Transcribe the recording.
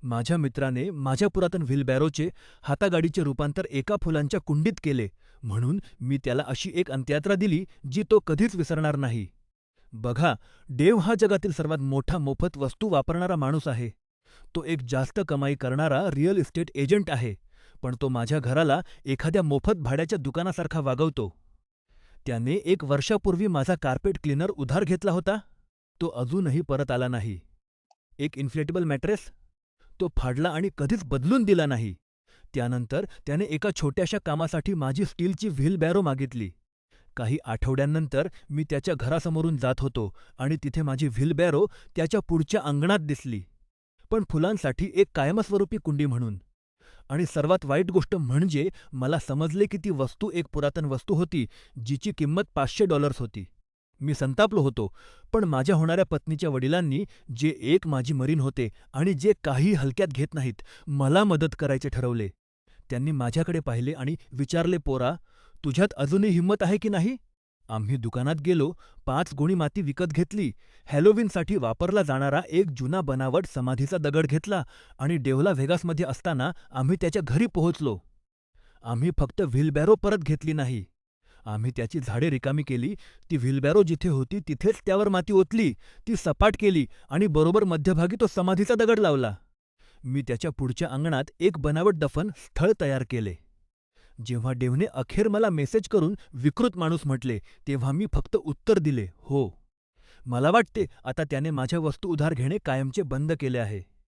माझ्या मित्राने माझ्या पुरातन व्हीलबॅरोचे हातागाडीचे रूपांतर एका फुलांच्या कुंडीत केले, म्हणून मी त्याला अशी एक अंत्ययात्रा दिली जी तो कधीच विसरणार नाही. बघा, डेव्ह हा जगातील सर्वात मोठा मोफत वस्तू वापरणारा माणूस आहे. तो एक जास्त कमाई करणारा रिअल इस्टेट एजंट आहे, पण तो माझ्या घराला एखाद्या मोफत भाड्याच्या दुकानासारखा वागवतो. त्याने 1 वर्षापूर्वी माझा कार्पेट क्लीनर उधार घेतला होता. तो अजूनही परत आला नाही. एक इन्फ्लेटेबल मॅट्रेस, तो फाडला आणि कधीच बदलून दिला नाही. त्यानंतर त्याने एका छोट्याशा कामासाठी माझी स्टीलची व्हीलबॅरो मागितली. काही आठवड्यांनंतर मी त्याच्या घरासमोरून जात होतो आणि तिथे माझी व्हीलबॅरो त्याच्या पुढच्या अंगणात दिसली, पण फुलांसाठी एक कायमस्वरूपी कुंडी म्हणून. आणि सर्वात वाईट गोष्ट म्हणजे मला समजले की ती वस्तू एक पुरातन वस्तू होती, जिची किंमत $500 होती. मी संतापलो होतो, पण माझ्या होणाऱ्या पत्नीच्या वडिलांनी, जे एक माजी मरीन होते आणि जे काही हलक्यात घेत नाहीत, मला मदत करायचे ठरवले. त्यांनी माझ्याकडे पाहिले आणि विचारले, पोरा, तुझ्यात अजूनही हिंमत आहे की नाही? आम्ही दुकानात गेलो, 5 गोणी माती विकत घेतली, हॅलोवीनसाठी वापरला जाणारा एक जुना बनावट समाधीचा दगड घेतला आणि डेव्हला व्हेगासमध्ये असताना आम्ही त्याच्या घरी पोहोचलो. आम्ही फक्त व्हीलबॅरो परत घेतली नाही, आम्ही त्याची झाडे रिकामी केली, ती व्हीलबॅरो जिथे होती तिथेच त्यावर माती ओतली, ती सपाट केली आणि बरोबर मध्यभागी तो समाधीचा दगड लावला. मी त्याच्या पुढच्या अंगणात एक बनावट दफन स्थळ तयार केले. जेव्हा डेव्हने अखेर मला मेसेज करून विकृत माणूस म्हटले, तेव्हा मी फक्त उत्तर दिले, हो. मला वाटते आता त्याने माझ्या वस्तू उधार घेणे कायमचे बंद केले आहे.